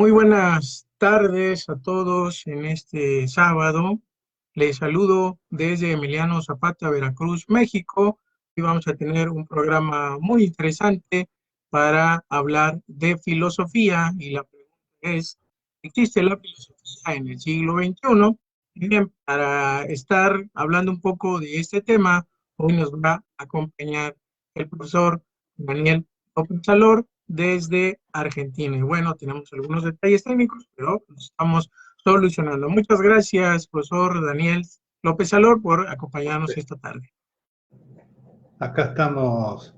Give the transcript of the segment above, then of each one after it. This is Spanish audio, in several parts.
Muy buenas tardes a todos en este sábado. Les saludo desde Emiliano Zapata, Veracruz, México. Y vamos a tener un programa muy interesante para hablar de filosofía. Y la pregunta es, ¿existe la filosofía en el siglo XXI? Bien, para estar hablando un poco de este tema, hoy nos va a acompañar el profesor Daniel López Salor desde Argentina. Y bueno, tenemos algunos detalles técnicos, pero los estamos solucionando. Muchas gracias, profesor Daniel López Salor, por acompañarnos esta tarde. Acá estamos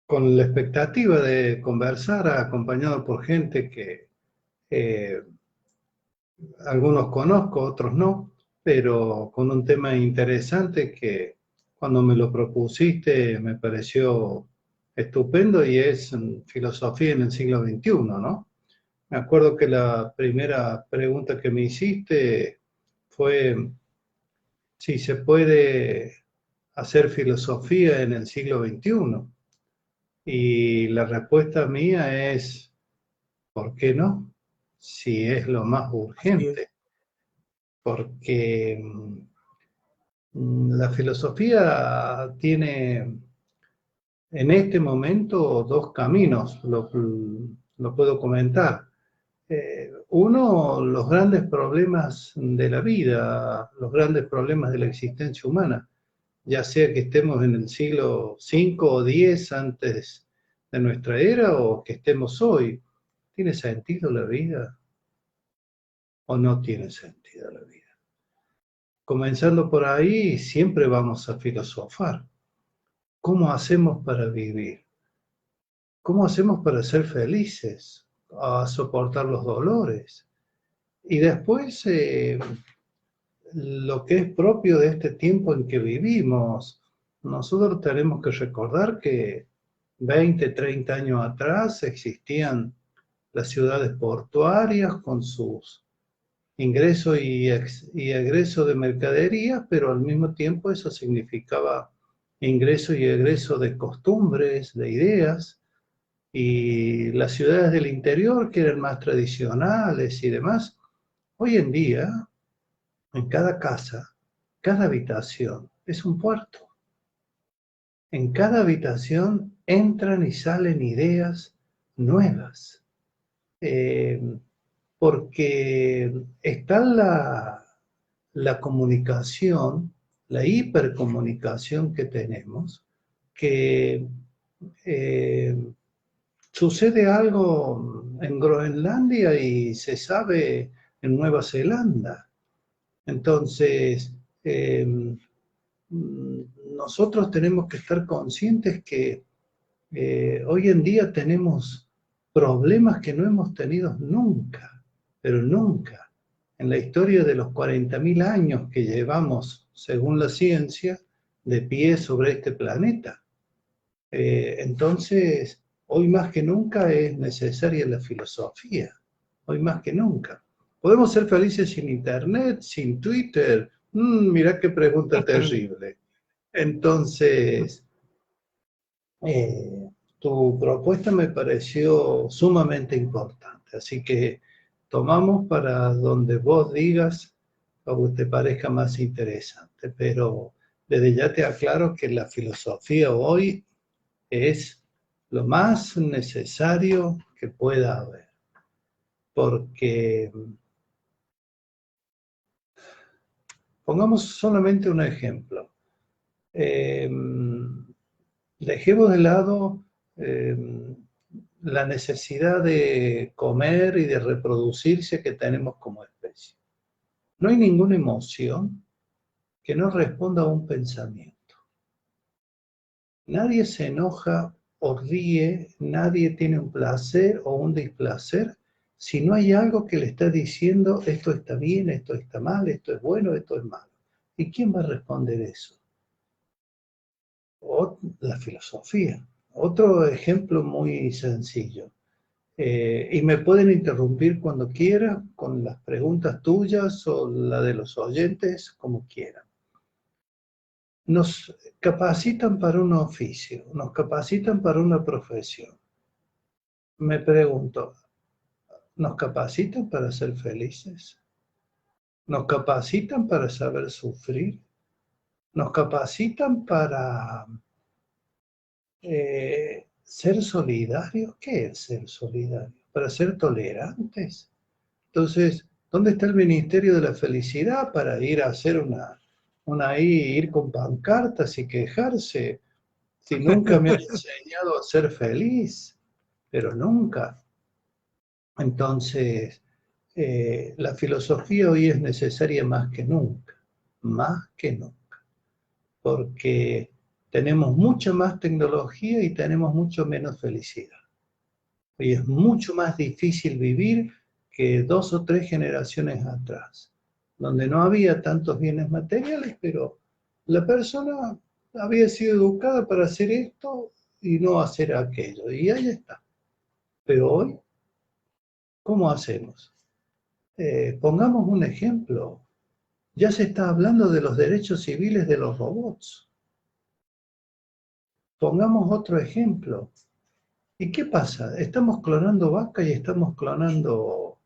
con la expectativa de conversar, acompañado por gente que algunos conozco, otros no, pero con un tema interesante que cuando me lo propusiste me pareció estupendo y es filosofía en el siglo XXI, ¿no? Me acuerdo que la primera pregunta que me hiciste fue si se puede hacer filosofía en el siglo XXI. Y la respuesta mía es, ¿por qué no? Si es lo más urgente. Porque la filosofía tiene en este momento dos caminos, lo puedo comentar. Uno, los grandes problemas de la vida, los grandes problemas de la existencia humana, ya sea que estemos en el siglo V o X antes de nuestra era o que estemos hoy. ¿Tiene sentido la vida o no tiene sentido la vida? Comenzando por ahí, siempre vamos a filosofar. ¿Cómo hacemos para vivir? ¿Cómo hacemos para ser felices? A soportar los dolores. Y después, lo que es propio de este tiempo en que vivimos. Nosotros tenemos que recordar que 20, 30 años atrás existían las ciudades portuarias con sus ingresos y egreso de mercaderías, pero al mismo tiempo eso significaba ingreso y egreso de costumbres, de ideas, y las ciudades del interior que eran más tradicionales y demás. Hoy en día, en cada casa, cada habitación es un puerto. En cada habitación entran y salen ideas nuevas. Porque está la comunicación, la hipercomunicación que tenemos, que sucede algo en Groenlandia y se sabe en Nueva Zelanda. Entonces, nosotros tenemos que estar conscientes que hoy en día tenemos problemas que no hemos tenido nunca, pero nunca, en la historia de los 40.000 años que llevamos, según la ciencia, de pie sobre este planeta. Entonces, hoy más que nunca es necesaria la filosofía, hoy más que nunca. ¿Podemos ser felices sin Internet, sin Twitter? Mirá qué pregunta terrible. Entonces, tu propuesta me pareció sumamente importante, así que tomamos para donde vos digas o te parezca más interesante, pero desde ya te aclaro que la filosofía hoy es lo más necesario que pueda haber, porque pongamos solamente un ejemplo. Dejemos de lado la necesidad de comer y de reproducirse que tenemos como especie. No hay ninguna emoción que no responda a un pensamiento. Nadie se enoja o ríe, nadie tiene un placer o un displacer si no hay algo que le está diciendo esto está bien, esto está mal, esto es bueno, esto es malo. ¿Y quién va a responder eso? O la filosofía. Otro ejemplo muy sencillo. Y me pueden interrumpir cuando quieran con las preguntas tuyas o la de los oyentes, como quieran. Nos capacitan para un oficio, nos capacitan para una profesión. Me pregunto, nos capacitan para ser felices, nos capacitan para saber sufrir, nos capacitan para ser solidarios. ¿Qué es ser solidario? Para ser tolerantes. Entonces, ¿dónde está el Ministerio de la Felicidad para ir a hacer ir con pancartas y quejarse? Si nunca me han enseñado a ser feliz, pero nunca. Entonces, la filosofía hoy es necesaria más que nunca, porque tenemos mucha más tecnología y tenemos mucho menos felicidad. Hoy es mucho más difícil vivir que 2 o 3 generaciones atrás, donde no había tantos bienes materiales, pero la persona había sido educada para hacer esto y no hacer aquello, y ahí está. Pero hoy, ¿cómo hacemos? Pongamos un ejemplo. Ya se está hablando de los derechos civiles de los robots. Pongamos otro ejemplo. ¿Y qué pasa? Estamos clonando vacas y estamos clonando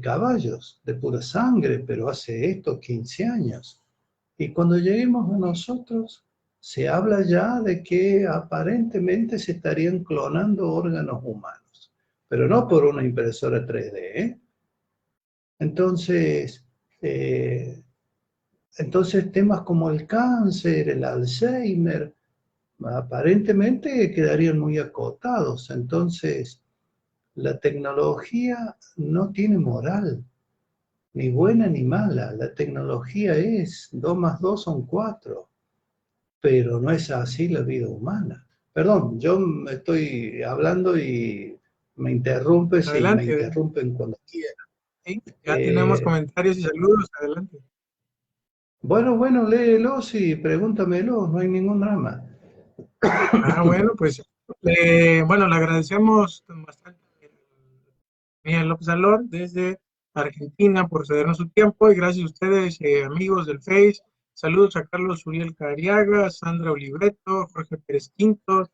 caballos de pura sangre, pero hace esto 15 años. Y cuando lleguemos a nosotros, se habla ya de que aparentemente se estarían clonando órganos humanos, pero no por una impresora 3D, ¿eh? Entonces, eh, entonces temas como el cáncer, el Alzheimer, aparentemente quedarían muy acotados. Entonces, la tecnología no tiene moral, ni buena ni mala. La tecnología es 2 más 2 son 4, pero no es así la vida humana. Perdón, yo me estoy hablando y me interrumpes y me Adelante. interrumpen cuando quieran. Sí, ya tenemos Eh, comentarios y saludos. Adelante. bueno, léelo, sí, pregúntamelo, no hay ningún drama. Bueno, pues, bueno, le agradecemos bastante a Miguel López Alor desde Argentina por cedernos su tiempo y gracias a ustedes, amigos del Face. Saludos a Carlos Uriel Cariaga, Sandra Olivreto, Jorge Pérez Quintos,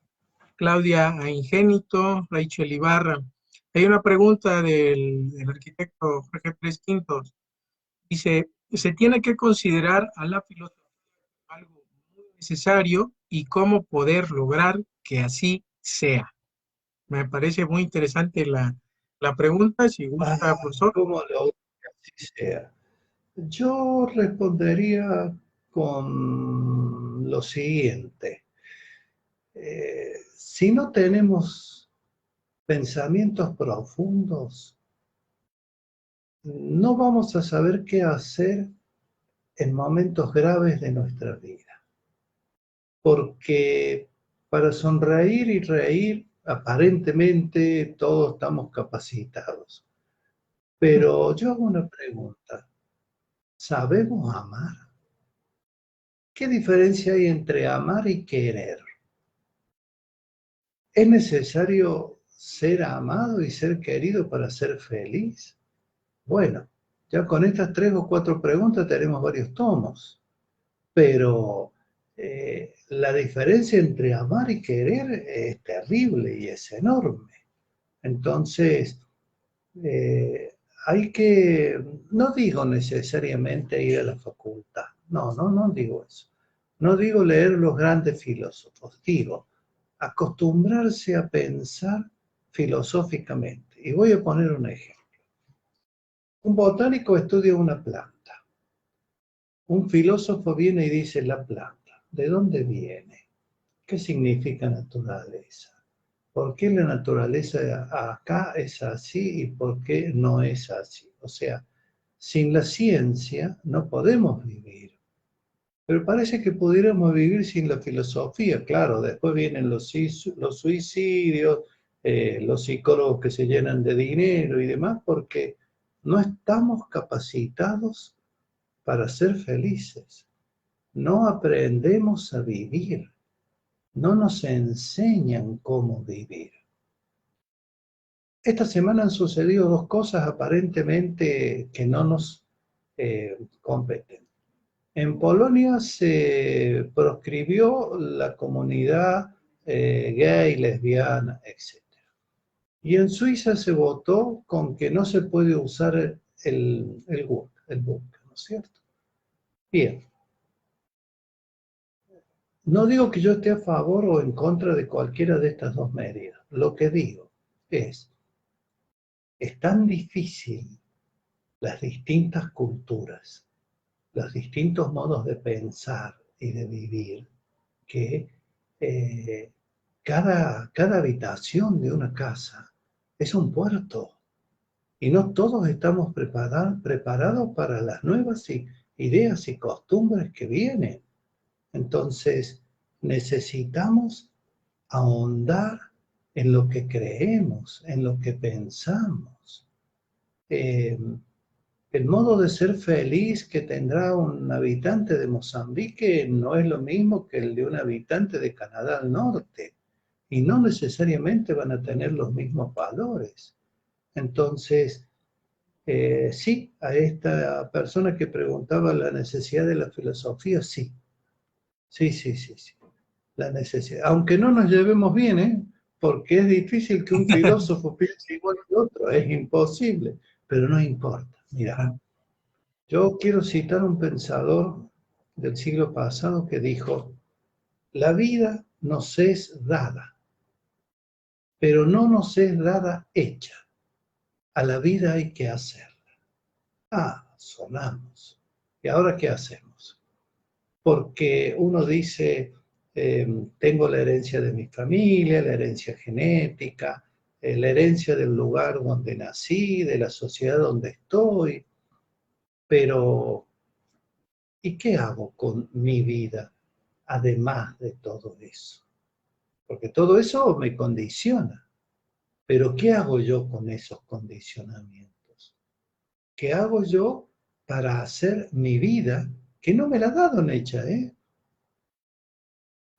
Claudia Ingénito, Rachel Ibarra. Hay una pregunta del arquitecto Jorge Pérez Quintos. Dice, se tiene que considerar a la filosofía algo muy necesario y cómo poder lograr que así sea. Me parece muy interesante la pregunta. Si gusta, profesor. ¿Cómo lo que así sea? Yo respondería con lo siguiente. Si no tenemos pensamientos profundos, no vamos a saber qué hacer en momentos graves de nuestra vida. Porque para sonreír y reír, aparentemente todos estamos capacitados. Pero yo hago una pregunta. ¿Sabemos amar? ¿Qué diferencia hay entre amar y querer? ¿Es necesario ser amado y ser querido para ser feliz? Bueno, ya con estas 3 o 4 preguntas tenemos varios tomos, pero la diferencia entre amar y querer es terrible y es enorme. Entonces, eh, hay que, no digo necesariamente ir a la facultad, no digo eso. No digo leer los grandes filósofos, digo acostumbrarse a pensar filosóficamente. Y voy a poner un ejemplo. Un botánico estudia una planta. Un filósofo viene y dice la planta. ¿De dónde viene? ¿Qué significa naturaleza? ¿Por qué la naturaleza acá es así y por qué no es así? O sea, sin la ciencia no podemos vivir. Pero parece que pudiéramos vivir sin la filosofía. Claro, después vienen los suicidios, los psicólogos que se llenan de dinero y demás, porque no estamos capacitados para ser felices. No aprendemos a vivir. No nos enseñan cómo vivir. Esta semana han sucedido 2 cosas aparentemente que no nos competen. En Polonia se proscribió la comunidad gay, lesbiana, etc. Y en Suiza se votó con que no se puede usar el burka, ¿no es cierto? Bien. No digo que yo esté a favor o en contra de cualquiera de estas dos medidas. Lo que digo es tan difícil las distintas culturas, los distintos modos de pensar y de vivir, que cada habitación de una casa es un puerto. Y no todos estamos preparados para las nuevas ideas y costumbres que vienen. Entonces, necesitamos ahondar en lo que creemos, en lo que pensamos. El modo de ser feliz que tendrá un habitante de Mozambique no es lo mismo que el de un habitante de Canadá al norte, y no necesariamente van a tener los mismos valores. Entonces, sí, a esta persona que preguntaba la necesidad de la filosofía, sí. Sí. La necesidad. Aunque no nos llevemos bien, ¿eh? Porque es difícil que un filósofo piense igual que otro, es imposible, pero no importa. Mira, yo quiero citar un pensador del siglo pasado que dijo, la vida nos es dada, pero no nos es dada hecha. A la vida hay que hacerla. Ah, sonamos. ¿Y ahora qué hacemos? Porque uno dice, tengo la herencia de mi familia, la herencia genética, la herencia del lugar donde nací, de la sociedad donde estoy, pero ¿y qué hago con mi vida además de todo eso? Porque todo eso me condiciona, pero ¿qué hago yo con esos condicionamientos? ¿Qué hago yo para hacer mi vida, que no me la ha dado hecha, ¿eh?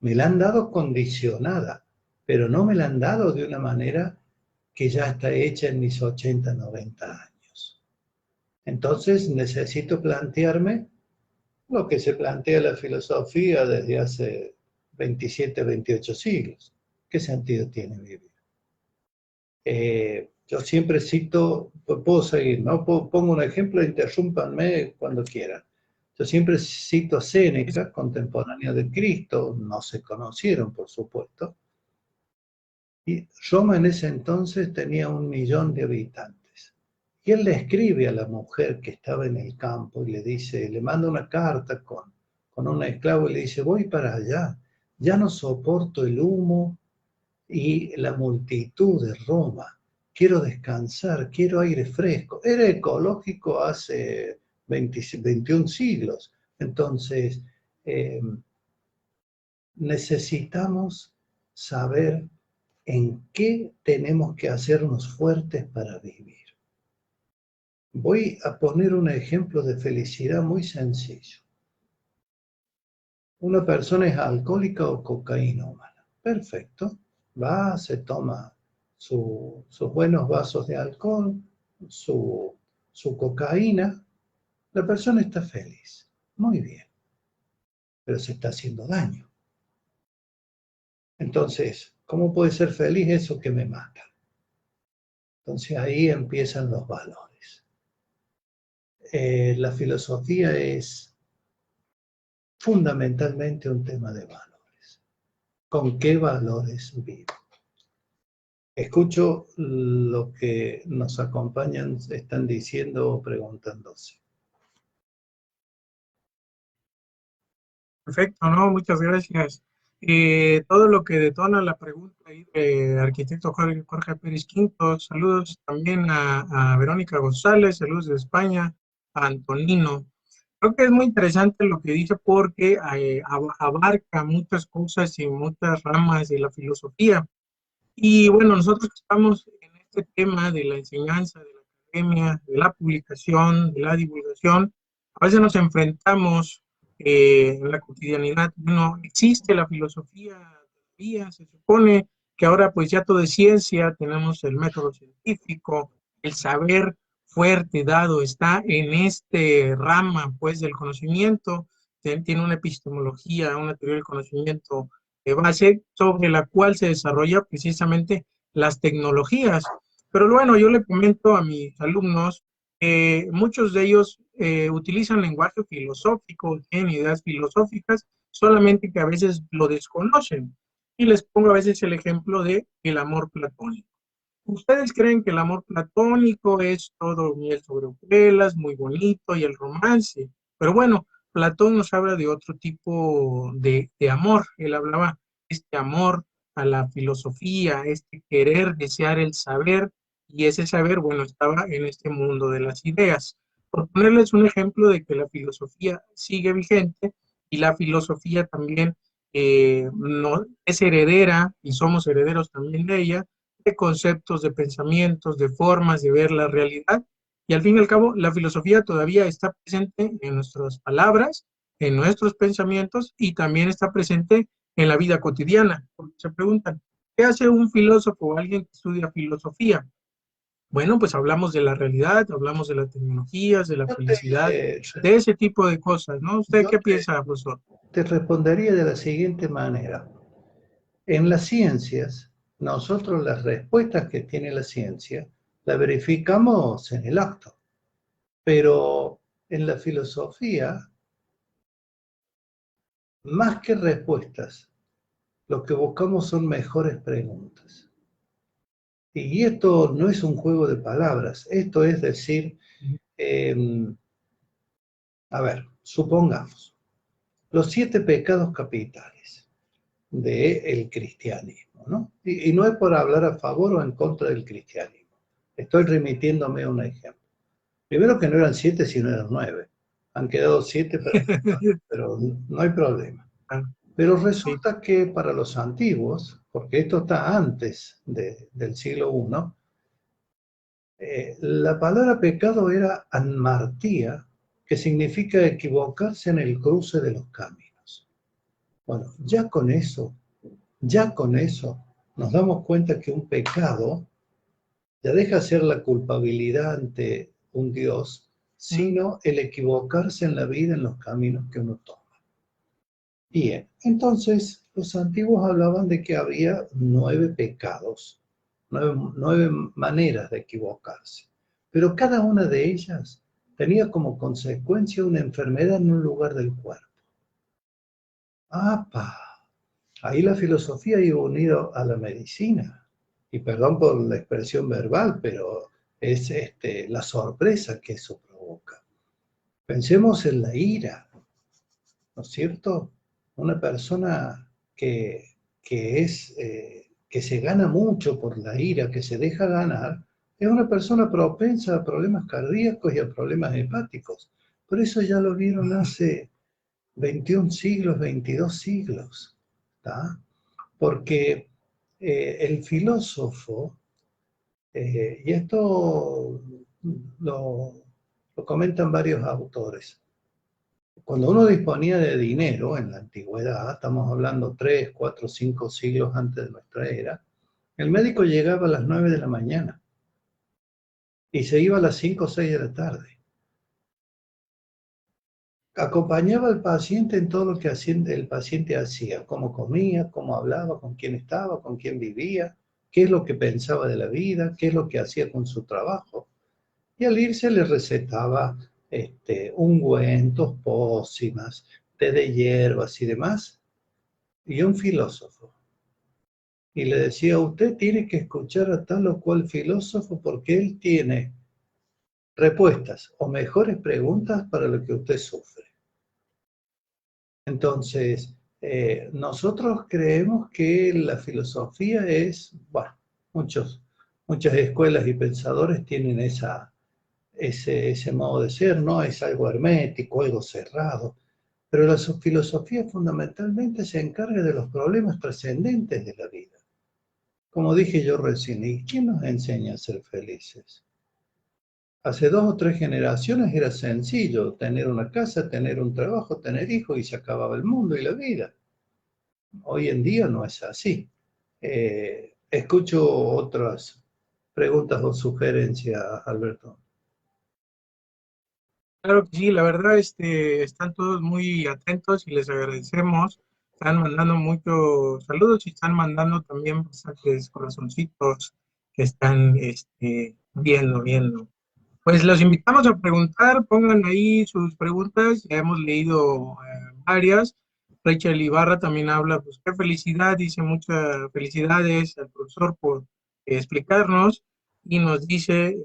Me la han dado condicionada, pero no me la han dado de una manera que ya está hecha en mis 80, 90 años. Entonces necesito plantearme lo que se plantea la filosofía desde hace 27, 28 siglos. ¿Qué sentido tiene vivir? Yo siempre cito, puedo seguir, ¿no? Pongo un ejemplo, interrúmpanme cuando quieran. Yo siempre cito a Séneca, contemporáneo de Cristo, no se conocieron, por supuesto, y Roma en ese entonces tenía 1 millón de habitantes. Y él le escribe a la mujer que estaba en el campo y le dice, le manda una carta con un esclavo y le dice, voy para allá, ya no soporto el humo y la multitud de Roma, quiero descansar, quiero aire fresco. Era ecológico hace 21 siglos. Entonces, necesitamos saber en qué tenemos que hacernos fuertes para vivir. Voy a poner un ejemplo de felicidad muy sencillo. Una persona es alcohólica o cocainómana. Perfecto. Va, se toma sus buenos vasos de alcohol, su cocaína. La persona está feliz. Muy bien. Pero se está haciendo daño. Entonces, ¿cómo puede ser feliz eso que me mata? Entonces ahí empiezan los valores. La filosofía es fundamentalmente un tema de valores. ¿Con qué valores vivo? Escucho lo que nos acompañan, están diciendo o preguntándose. Perfecto, ¿no? Muchas gracias. Todo lo que detona la pregunta ahí de arquitecto Jorge Pérez Quinto, saludos también a Verónica González, saludos de España, a Antonino. Creo que es muy interesante lo que dice porque abarca muchas cosas y muchas ramas de la filosofía. Y bueno, nosotros que estamos en este tema de la enseñanza, de la academia, de la publicación, de la divulgación, a veces nos enfrentamos en la cotidianidad. Bueno, existe la filosofía todavía, se supone que ahora pues ya todo es ciencia, tenemos el método científico, el saber fuerte dado está en este rama pues del conocimiento, tiene una epistemología, una teoría del conocimiento de base sobre la cual se desarrolla precisamente las tecnologías. Pero bueno, yo le comento a mis alumnos que muchos de ellos utilizan lenguaje filosófico, tienen ideas filosóficas, solamente que a veces lo desconocen. Y les pongo a veces el ejemplo de el amor platónico. Ustedes creen que el amor platónico es todo miel sobre hojuelas, muy bonito y el romance, pero bueno, Platón nos habla de otro tipo de amor. Él hablaba de este amor a la filosofía, este querer, desear el saber, y ese saber, bueno, estaba en este mundo de las ideas. Por ponerles un ejemplo de que la filosofía sigue vigente y la filosofía también no, es heredera y somos herederos también de ella, de conceptos, de pensamientos, de formas de ver la realidad. Y al fin y al cabo, la filosofía todavía está presente en nuestras palabras, en nuestros pensamientos y también está presente en la vida cotidiana. Porque se preguntan, ¿qué hace un filósofo o alguien que estudia filosofía? Bueno, pues hablamos de la realidad, hablamos de las tecnologías, de la Yo felicidad, de ese tipo de cosas, ¿no? ¿Usted yo qué piensa, profesor? te respondería de la siguiente manera. En las ciencias, nosotros las respuestas que tiene la ciencia las verificamos en el acto, pero en la filosofía, más que respuestas, lo que buscamos son mejores preguntas. Y esto no es un juego de palabras, esto es decir, eh, a ver, supongamos, los 7 pecados capitales del cristianismo, ¿no? Y no es por hablar a favor o en contra del cristianismo, estoy remitiéndome a un ejemplo. Primero que no eran 7, sino eran 9. Han quedado 7, pero no hay problema. Pero Sí, resulta que para los antiguos, porque esto está antes del siglo I, la palabra pecado era anmartía, que significa equivocarse en el cruce de los caminos. Bueno, ya con eso, nos damos cuenta que un pecado ya deja de ser la culpabilidad ante un Dios, sino el equivocarse en la vida, en los caminos que uno toma. Bien, entonces los antiguos hablaban de que había 9 pecados, 9 maneras de equivocarse, pero cada una de ellas tenía como consecuencia una enfermedad en un lugar del cuerpo. ¡Apa! Ahí la filosofía iba unido a la medicina. Y perdón por la expresión verbal, pero es la sorpresa que eso provoca. Pensemos en la ira, ¿no es cierto? Una persona que se gana mucho por la ira, que se deja ganar, es una persona propensa a problemas cardíacos y a problemas hepáticos. Por eso ya lo vieron hace 21 siglos, 22 siglos, ¿tá? Porque el filósofo, y esto lo, lo comentan varios autores, cuando uno disponía de dinero en la antigüedad, estamos hablando 3, 4, 5 siglos antes de nuestra era, el médico llegaba a las 9 de la mañana y se iba a las 5 o 6 de la tarde. Acompañaba al paciente en todo lo que el paciente hacía, cómo comía, cómo hablaba, con quién estaba, con quién vivía, qué es lo que pensaba de la vida, qué es lo que hacía con su trabajo. Y al irse le recetaba ungüentos, pócimas, té de hierbas y demás, y un filósofo. Y le decía, usted tiene que escuchar a tal o cual filósofo porque él tiene respuestas o mejores preguntas para lo que usted sufre. Entonces, nosotros creemos que la filosofía es, bueno, muchas escuelas y pensadores tienen ese modo de ser, ¿no? Es algo hermético, algo cerrado. Pero la filosofía fundamentalmente se encarga de los problemas trascendentes de la vida. Como dije yo recién, ¿y quién nos enseña a ser felices? Hace 2 o 3 generaciones era sencillo tener una casa, tener un trabajo, tener hijos y se acababa el mundo y la vida. Hoy en día no es así. Escucho otras preguntas o sugerencias, Alberto. claro que sí, la verdad, están todos muy atentos y les agradecemos Están mandando muchos saludos y están mandando también bastantes corazoncitos que están viendo. Pues los invitamos a preguntar, pongan ahí sus preguntas, ya hemos leído varias. Rachel Ibarra también habla, pues qué felicidad, dice muchas felicidades al profesor por explicarnos y nos dice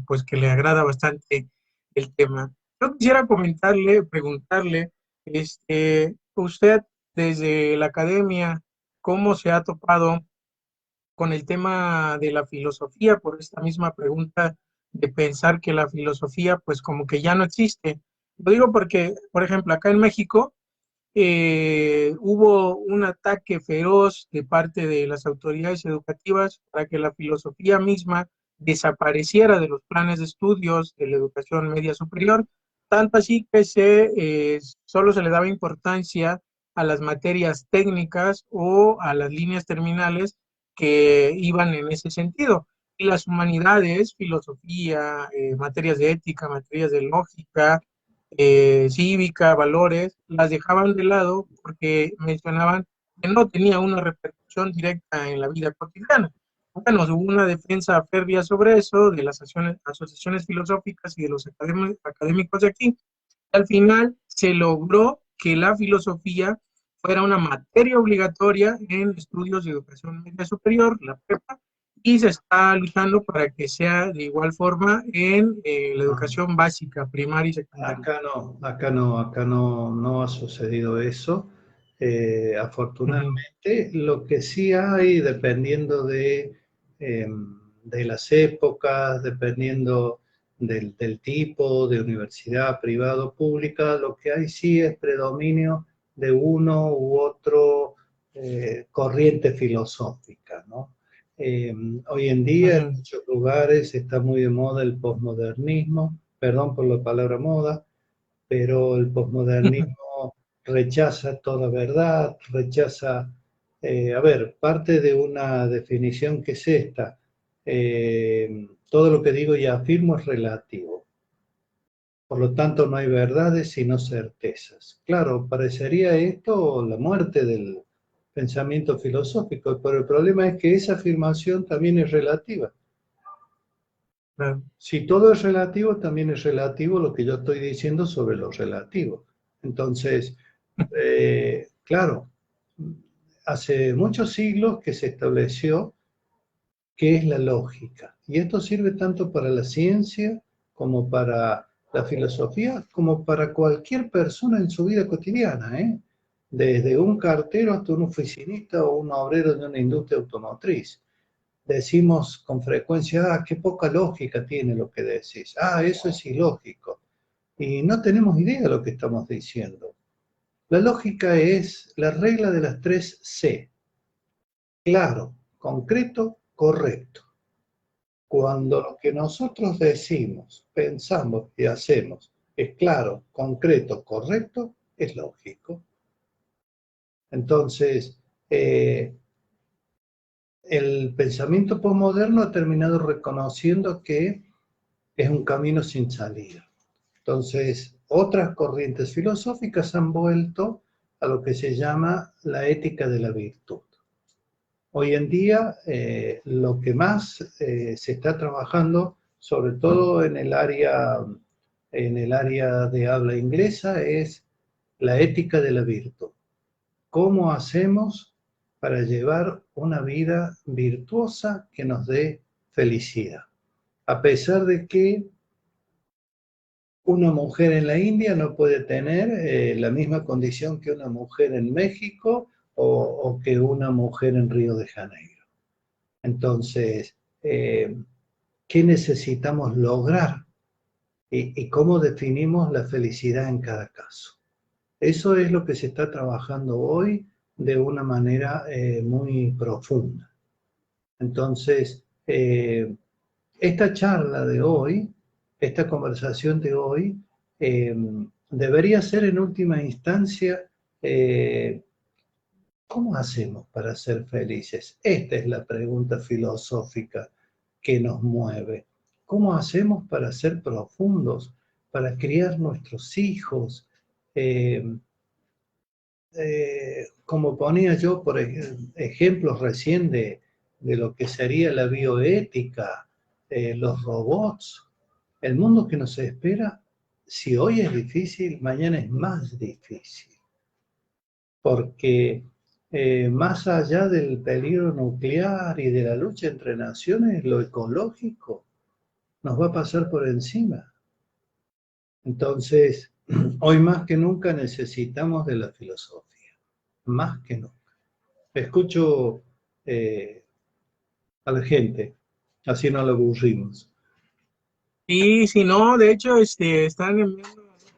pues que le agrada bastante el tema. Yo quisiera comentarle, preguntarle, usted desde la academia, ¿cómo se ha topado con el tema de la filosofía por esta misma pregunta de pensar que la filosofía pues como que ya no existe? Lo digo porque, por ejemplo, acá en México hubo un ataque feroz de parte de las autoridades educativas para que la filosofía misma desapareciera de los planes de estudios de la educación media superior, tanto así que solo se le daba importancia a las materias técnicas o a las líneas terminales que iban en ese sentido. Y las humanidades, filosofía, materias de ética, materias de lógica, cívica, valores, las dejaban de lado porque mencionaban que no tenía una repercusión directa en la vida cotidiana. Bueno, hubo una defensa férrea sobre eso de las asociaciones filosóficas y de los académicos de aquí. Al final se logró que la filosofía fuera una materia obligatoria en estudios de educación media superior, la prepa, y se está luchando para que sea de igual forma en la educación básica, primaria y secundaria. Acá no ha sucedido eso. Ujú, Afortunadamente, lo que sí hay, dependiendo eh, de las épocas, dependiendo del tipo de universidad, privada o pública, lo que hay sí es predominio de uno u otro corriente filosófica, ¿no? Eh, Hoy en día en ujú. muchos lugares está muy de moda el posmodernismo, perdón por la palabra moda, pero el posmodernismo rechaza toda verdad, rechaza, a ver, parte de una definición que es esta, todo lo que digo y afirmo es relativo, por lo tanto no hay verdades sino certezas. Claro, parecería esto la muerte del pensamiento filosófico, pero el problema es que esa afirmación también es relativa. Claro. Si todo es relativo, también es relativo lo que yo estoy diciendo sobre lo relativo. Entonces, claro, hace muchos siglos que se estableció qué es la lógica. Y esto sirve tanto para la ciencia como para la filosofía, como para cualquier persona en su vida cotidiana, ¿eh? Desde un cartero hasta un oficinista o un obrero de una industria automotriz. Decimos con frecuencia, qué poca lógica tiene lo que decís. Eso es ilógico. Y no tenemos idea de lo que estamos diciendo. La lógica es la regla de las 3 C. Claro, concreto, correcto. Cuando lo que nosotros decimos, pensamos y hacemos es claro, concreto, correcto, es lógico. Entonces, el pensamiento posmoderno ha terminado reconociendo que es un camino sin salida. Entonces, otras corrientes filosóficas han vuelto a lo que se llama la ética de la virtud. Hoy en día, lo que más se está trabajando, sobre todo en el área de habla inglesa, es la ética de la virtud. ¿Cómo hacemos para llevar una vida virtuosa que nos dé felicidad? A pesar de que una mujer en la India no puede tener la misma condición que una mujer en México o que una mujer en Río de Janeiro. Entonces, ¿qué necesitamos lograr? Y cómo definimos la felicidad en cada caso. Eso es lo que se está trabajando hoy de una manera muy profunda. Entonces, esta charla de hoy, esta conversación de hoy, eh, debería ser en última instancia, ¿cómo hacemos para ser felices? Esta es la pregunta filosófica que nos mueve. ¿Cómo hacemos para ser profundos, para criar nuestros hijos? Eh, como ponía yo por ejemplos recién de lo que sería la bioética, los robots, el mundo que nos espera, si hoy es difícil, mañana es más difícil. Porque más allá del peligro nuclear y de la lucha entre naciones, lo ecológico nos va a pasar por encima. Entonces, hoy más que nunca necesitamos de la filosofía, más que nunca. Escucho a la gente, así no la aburrimos. Y si no, de hecho, están enviando muchos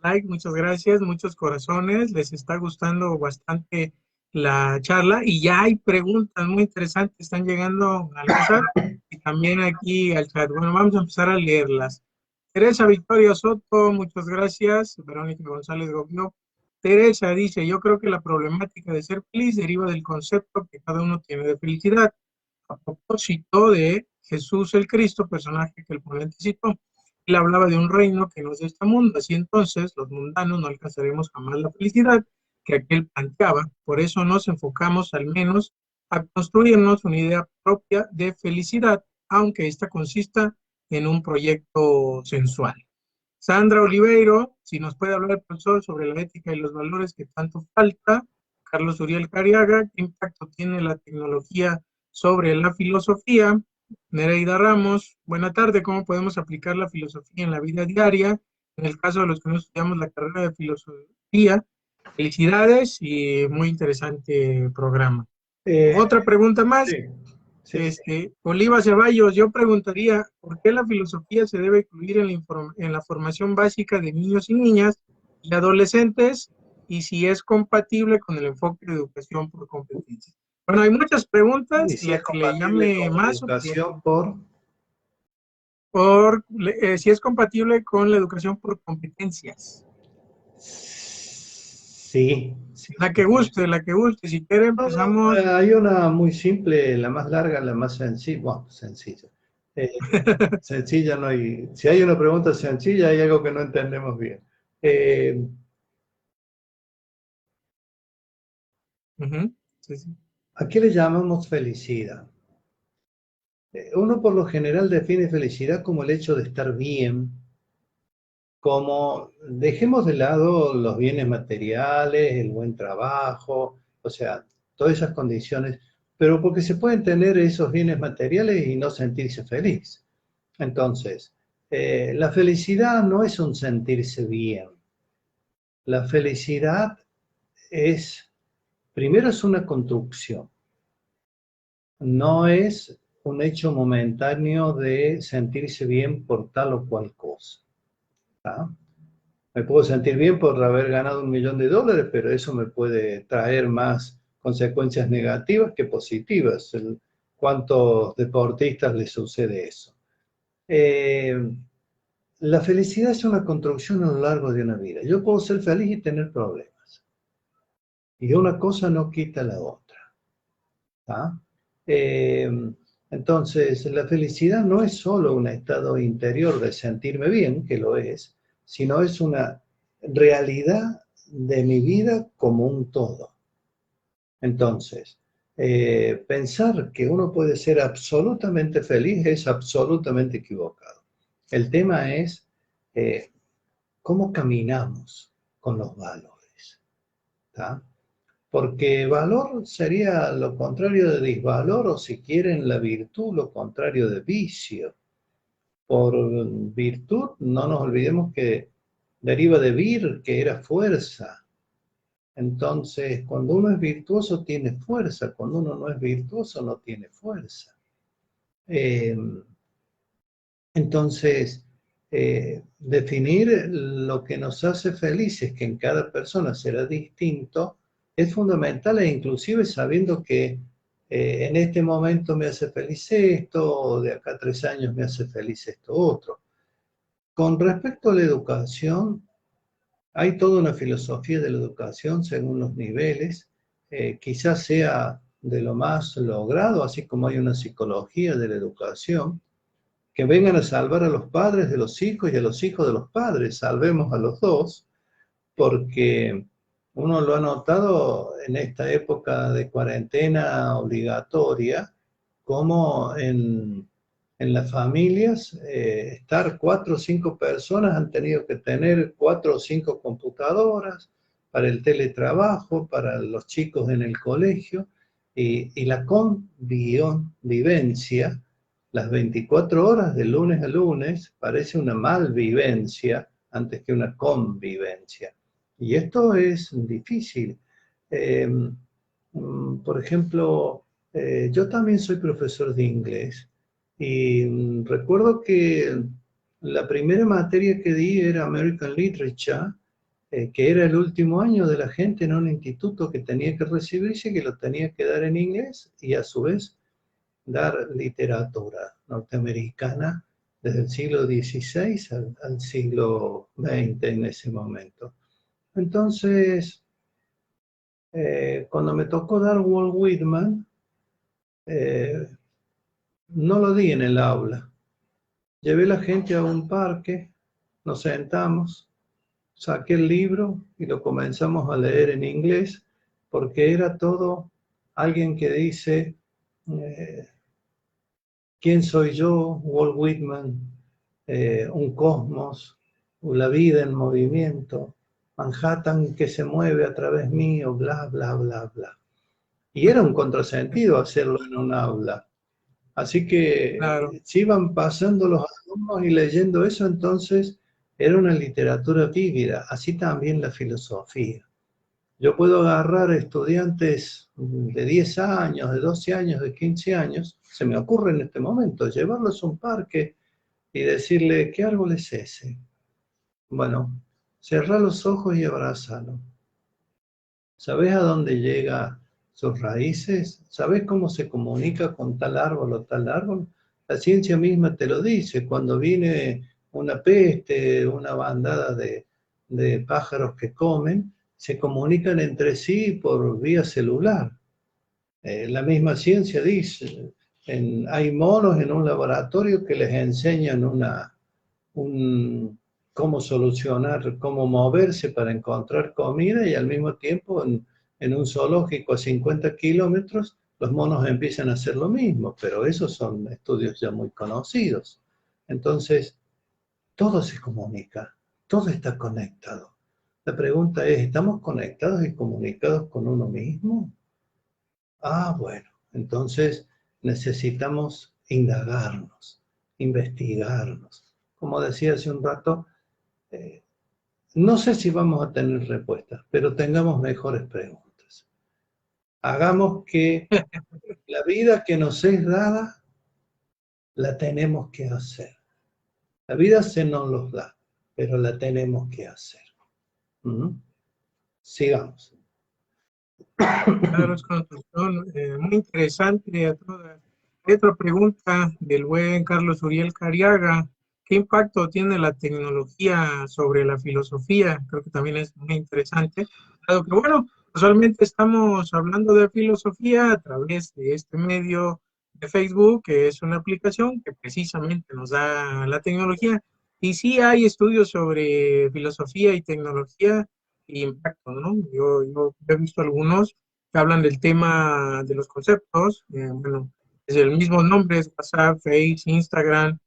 likes, muchas gracias, muchos corazones, les está gustando bastante la charla y ya hay preguntas muy interesantes, están llegando al WhatsApp y también aquí al chat. Bueno, vamos a empezar a leerlas. Teresa Victoria Soto, muchas gracias. Verónica González Gobio. Teresa dice, yo creo que la problemática de ser feliz deriva del concepto que cada uno tiene de felicidad. A propósito de Jesús el Cristo, personaje que el ponente citó, él hablaba de un reino que no es de este mundo, así entonces los mundanos no alcanzaremos jamás la felicidad que aquel planteaba. Por eso nos enfocamos al menos a construirnos una idea propia de felicidad, aunque esta consista en un proyecto sensual. Sandra Oliveiro, si nos puede hablar el profesor sobre la ética y los valores que tanto falta. Carlos Uriel Cariaga, ¿qué impacto tiene la tecnología sobre la filosofía? Nereida Ramos, buena tarde, ¿cómo podemos aplicar la filosofía en la vida diaria? En el caso de los que no estudiamos la carrera de filosofía, felicidades y muy interesante programa. Otra pregunta más. Sí, sí. Oliva Ceballos, yo preguntaría, ¿por qué la filosofía se debe incluir en la formación básica de niños y niñas y adolescentes y si es compatible con el enfoque de educación por competencias? Bueno, hay muchas Y preguntas, si es la que le compatible llame con la más, educación si es compatible con la educación por competencias. Sí, sí. La que guste, si quiere No, no, empezamos. hay una muy simple, la más larga, la más sencilla. Bueno, sencilla. Eh, sencilla no hay. Si hay una pregunta sencilla, hay algo que no entendemos bien. Sí, sí. ¿A qué le llamamos felicidad? Uno por lo general define felicidad como el hecho de estar bien, como dejemos de lado los bienes materiales, el buen trabajo, o sea, todas esas condiciones, pero porque se pueden tener esos bienes materiales y no sentirse feliz. Entonces, la felicidad no es un sentirse bien. La felicidad es, primero es una construcción, no es un hecho momentáneo de sentirse bien por tal o cual cosa. ¿Tá? Me puedo sentir bien por haber ganado $1.000.000, pero eso me puede traer más consecuencias negativas que positivas. ¿Cuántos deportistas les sucede eso? La felicidad es una construcción a lo largo de una vida. Yo puedo ser feliz y tener problemas. Y una cosa no quita la otra. ¿Tá? Eh, entonces, la felicidad no es solo un estado interior de sentirme bien, que lo es, sino es una realidad de mi vida como un todo. Entonces, pensar que uno puede ser absolutamente feliz es absolutamente equivocado. El tema es cómo caminamos con los valores. ¿Tá? Porque valor sería lo contrario de disvalor, o si quieren la virtud, lo contrario de vicio. Por virtud, no nos olvidemos que deriva de vir, que era fuerza. Entonces, cuando uno es virtuoso, tiene fuerza. Cuando uno no es virtuoso, no tiene fuerza. Entonces, definir lo que nos hace felices, que en cada persona será distinto, es fundamental, e inclusive sabiendo que en este momento me hace feliz esto, o de acá a 3 años me hace feliz esto otro. Con respecto a la educación, hay toda una filosofía de la educación según los niveles, quizás sea de lo más logrado, así como hay una psicología de la educación, que vengan a salvar a los padres de los hijos y a los hijos de los padres, salvemos a los dos, porque Uno lo ha notado en esta época de cuarentena obligatoria, como en las familias, estar 4 o 5 personas han tenido que tener 4 o 5 computadoras para el teletrabajo, para los chicos en el colegio, y la convivencia, las 24 horas de lunes a lunes, parece una malvivencia antes que una convivencia. Y esto es difícil. Por ejemplo, yo también soy profesor de inglés y recuerdo que la primera materia que di era American Literature, que era el último año de la gente en un instituto que tenía que recibirse, que lo tenía que dar en inglés y a su vez dar literatura norteamericana desde el siglo XVI al siglo XX en ese momento. Entonces, cuando me tocó dar Walt Whitman, no lo di en el aula. Llevé a la gente a un parque, nos sentamos, saqué el libro y lo comenzamos a leer en inglés, porque era todo alguien que dice, ¿quién soy yo? Walt Whitman, un cosmos, la vida en movimiento, Manhattan que se mueve a través mío, bla, bla, bla, bla. Y era un contrasentido hacerlo en un aula. Así Claro. que si iban pasando los alumnos y leyendo eso, entonces era una literatura vívida, así también la filosofía. Yo puedo agarrar estudiantes de 10 años, de 12 años, de 15 años, se me ocurre en este momento, llevarlos a un parque y decirle, ¿qué árbol es ese? Bueno, cerrá los ojos y abrázalo. ¿Sabés a dónde llega sus raíces? ¿Sabés cómo se comunica con tal árbol o tal árbol? La ciencia misma te lo dice. Cuando viene una peste, una bandada de pájaros que comen, se comunican entre sí por vía celular. La misma ciencia dice, hay monos en un laboratorio que les enseñan cómo solucionar, cómo moverse para encontrar comida y al mismo tiempo en un zoológico a 50 kilómetros los monos empiezan a hacer lo mismo, pero esos son estudios ya muy conocidos. Entonces, todo se comunica, todo está conectado. La pregunta es, ¿estamos conectados y comunicados con uno mismo? Ah, bueno, entonces necesitamos indagarnos, investigarnos. Como decía hace un rato, no sé si vamos a tener respuestas, pero tengamos mejores preguntas. Hagamos que la vida que nos es dada, la tenemos que hacer. La vida se nos los da, pero la tenemos que hacer. Sigamos. Claro, es construcción muy interesante a todas. Hay otra pregunta del buen Carlos Uriel Cariaga. ¿Qué impacto tiene la tecnología sobre la filosofía? Creo que también es muy interesante. Dado que, bueno, usualmente estamos hablando de filosofía a través de este medio de Facebook, que es una aplicación que precisamente nos da la tecnología. Y sí hay estudios sobre filosofía y tecnología y impacto, ¿no? Yo he visto algunos que hablan del tema de los conceptos, bueno, desde el mismo nombre, es WhatsApp, Face, Instagram,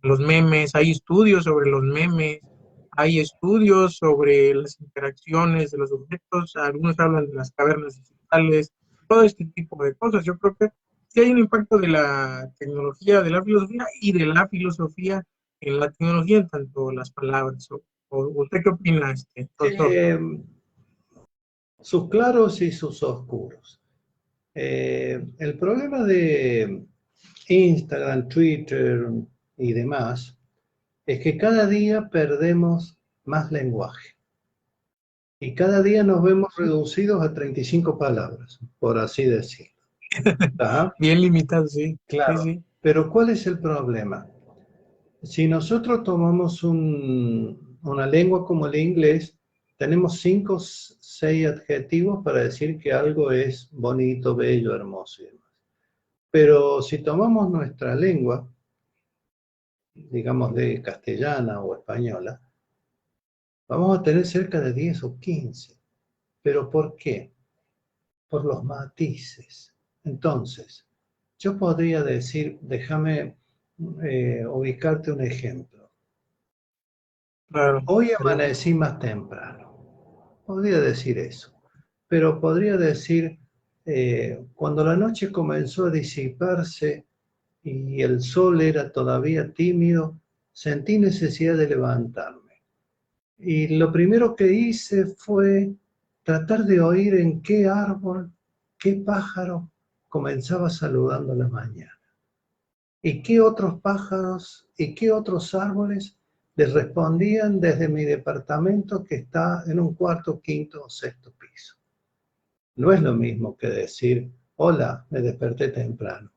los memes, hay estudios sobre los memes, hay estudios sobre las interacciones de los objetos, algunos hablan de las cavernas digitales, todo este tipo de cosas. Yo creo que sí hay un impacto de la tecnología, de la filosofía y de la filosofía en la tecnología, en tanto las palabras. ¿Usted qué opina, doctor? Sus claros y sus oscuros. El problema de Instagram, Twitter y demás es que cada día perdemos más lenguaje y cada día nos vemos reducidos a 35 palabras, por así decirlo. ¿Está? Bien limitado, sí. Sí, Claro. sí. Pero ¿cuál es el problema? Si nosotros tomamos una lengua como el inglés, tenemos 5 o 6 adjetivos para decir que algo es bonito, bello, hermoso y demás. Pero si tomamos nuestra lengua, digamos de castellana o española, vamos a tener cerca de 10 o 15. ¿Pero por qué? Por los matices. Entonces, yo podría decir, déjame ubicarte un ejemplo. Claro. Hoy amanecí más temprano. Podría decir eso. Pero podría decir, cuando la noche comenzó a disiparse y el sol era todavía tímido, sentí necesidad de levantarme. Y lo primero que hice fue tratar de oír en qué árbol, qué pájaro comenzaba saludando la mañana. Y qué otros pájaros y qué otros árboles les respondían desde mi departamento que está en un cuarto, quinto o sexto piso. No es lo mismo que decir, hola, me desperté temprano.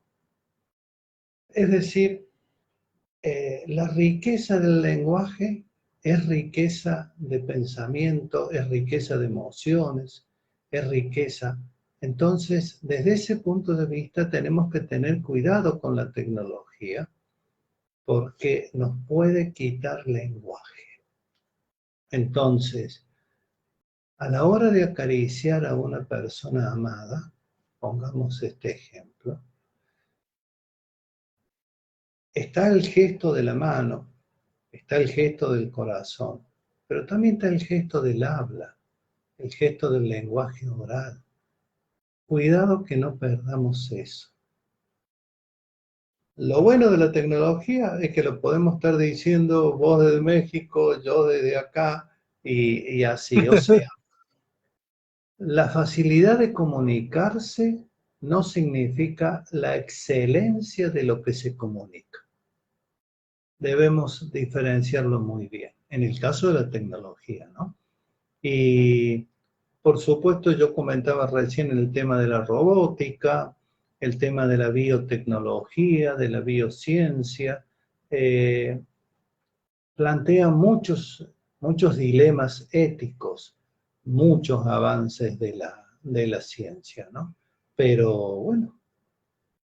Es decir, la riqueza del lenguaje es riqueza de pensamiento, es riqueza de emociones, es riqueza. Entonces, desde ese punto de vista tenemos que tener cuidado con la tecnología porque nos puede quitar lenguaje. Entonces, a la hora de acariciar a una persona amada, pongamos este ejemplo, está el gesto de la mano, está el gesto del corazón, pero también está el gesto del habla, el gesto del lenguaje oral. Cuidado que no perdamos eso. Lo bueno de la tecnología es que lo podemos estar diciendo vos desde México, yo desde acá y así. O sea, la facilidad de comunicarse no significa la excelencia de lo que se comunica. Debemos diferenciarlo muy bien, en el caso de la tecnología, ¿no? Y por supuesto yo comentaba recién el tema de la robótica, el tema de la biotecnología, de la biociencia, plantea muchos dilemas éticos, muchos avances de la ciencia, ¿no? Pero bueno,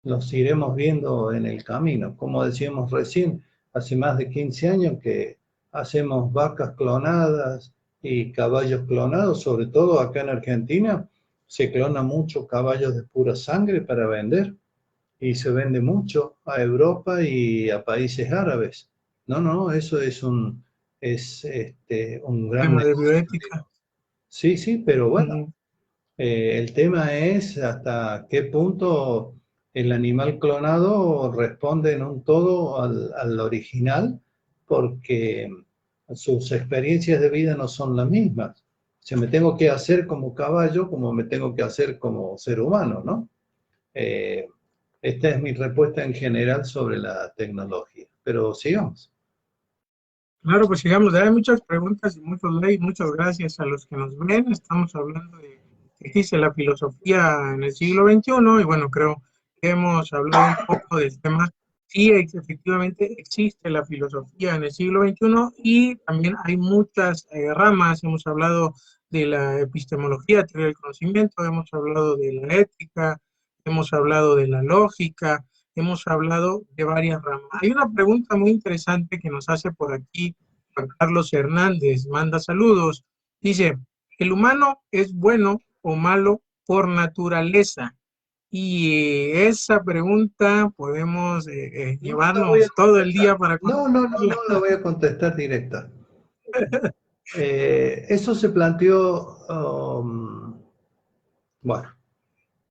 los iremos viendo en el camino. Como decíamos recién, hace más de 15 años que hacemos vacas clonadas y caballos clonados, sobre todo acá en Argentina, se clona mucho caballos de pura sangre para vender y se vende mucho a Europa y a países árabes. No, eso es un gran Tema de negocio. bioética. Sí, sí, pero bueno, Ujú. el tema es hasta qué punto el animal clonado responde en un todo al original, porque sus experiencias de vida no son las mismas. Si me tengo que hacer como caballo, como me tengo que hacer como ser humano, ¿no? Eh, Esta es mi respuesta en general sobre la tecnología. Pero sigamos. Claro, pues sigamos. Hay muchas preguntas y muchos likes. Muchas gracias a los que nos ven. Estamos hablando de qué dice la filosofía en el siglo XXI y bueno, creo que hemos hablado un poco del tema. Sí, efectivamente existe la filosofía en el siglo XXI y también hay muchas ramas. Hemos hablado de la epistemología, teoría del conocimiento, hemos hablado de la ética, hemos hablado de la lógica, hemos hablado de varias ramas. Hay una pregunta muy interesante que nos hace por aquí Juan Carlos Hernández, manda saludos. Dice, ¿el humano es bueno o malo por naturaleza? Y esa pregunta podemos No la voy a llevarnos todo el contestar. día para No contestarla. la voy a contestar directa. Eso se planteó, bueno,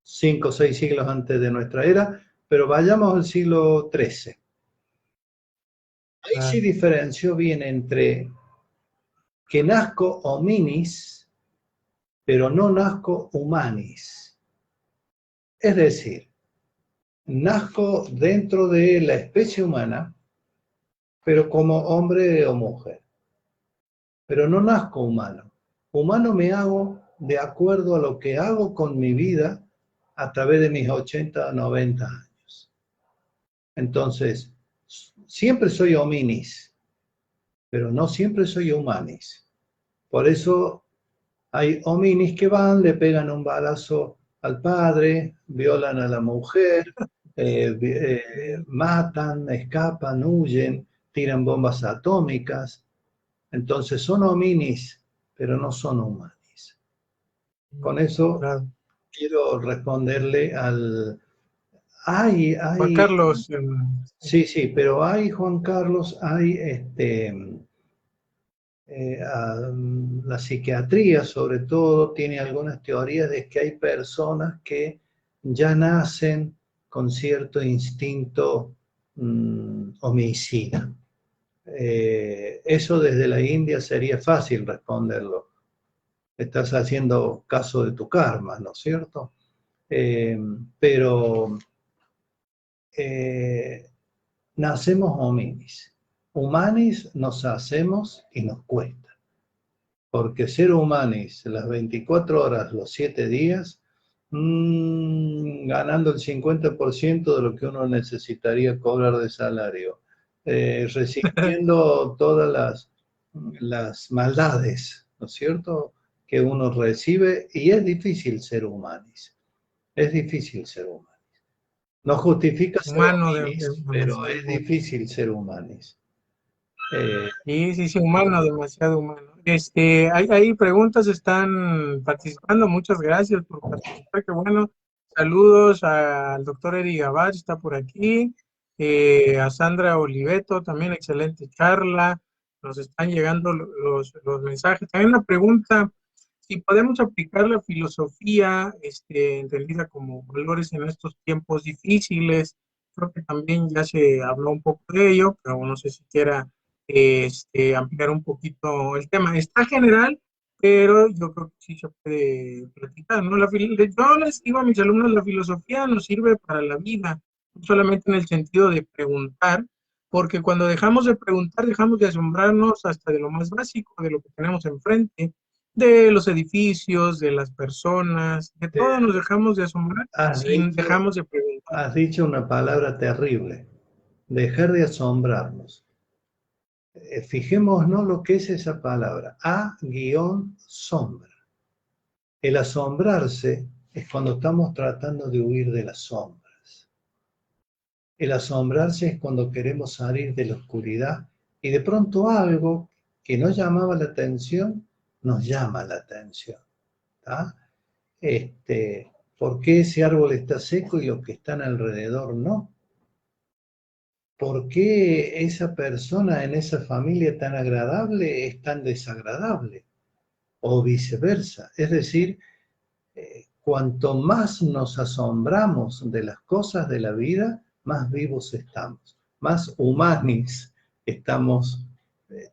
5 o 6 siglos antes de nuestra era, pero vayamos al siglo XIII. Ahí Ah, sí diferenció bien entre que nazco hominis, pero no nazco humanis. Es decir, nazco dentro de la especie humana, pero como hombre o mujer. Pero no nazco humano. Humano me hago de acuerdo a lo que hago con mi vida a través de mis 80 o 90 años. Entonces, siempre soy hominis, pero no siempre soy humanis. Por eso hay hominis que van, le pegan un balazo al padre, violan a la mujer, matan, escapan, huyen, tiran bombas atómicas. Entonces son hominis, pero no son humanis. Con eso Claro. quiero responderle al... Juan Hay, Carlos, sí, sí, pero hay, Juan Carlos, hay la psiquiatría sobre todo tiene algunas teorías de que hay personas que ya nacen con cierto instinto homicida. Eso desde la India sería fácil responderlo. Estás haciendo caso de tu karma, ¿no es cierto? Pero nacemos hominis. Humanis nos hacemos y nos cuesta. Porque ser humanis las 24 horas, los 7 días, ganando el 50% de lo que uno necesitaría cobrar de salario, resistiendo todas las maldades, ¿no es cierto?, que uno recibe, y es difícil ser humanis, es difícil ser humanis. No justifica ser humano hominis, pero es demasiado. difícil ser humanis. Sí, sí, sí, humano, demasiado humano. Hay preguntas, están participando, muchas gracias por participar, qué bueno. Saludos al doctor Eri Gavar, está por aquí, a Sandra Oliveto, también excelente charla, nos están llegando los mensajes. También una pregunta, si podemos aplicar la filosofía, entendida como valores en estos tiempos difíciles, creo que también ya se habló un poco de ello, pero no sé si quiera ampliar un poquito el tema. Está general, pero yo creo que sí se puede platicar, ¿no? Yo les digo a mis alumnos, la filosofía nos sirve para la vida, no solamente en el sentido de preguntar, porque cuando dejamos de preguntar, dejamos de asombrarnos hasta de lo más básico, de lo que tenemos enfrente, de los edificios, de las personas, de todo nos dejamos de asombrar Has sin dicho, dejamos de preguntar. has dicho una palabra terrible, dejar de asombrarnos. Fijémonos lo que es esa palabra, A-sombra. El asombrarse es cuando estamos tratando de huir de las sombras. El asombrarse es cuando queremos salir de la oscuridad y de pronto algo que nos llamaba la atención, nos llama la atención. ¿Tá? ¿Por qué ese árbol está seco y los que están alrededor no? ¿Por qué esa persona en esa familia tan agradable es tan desagradable? O viceversa. Es decir, cuanto más nos asombramos de las cosas de la vida, más vivos estamos, más humanis estamos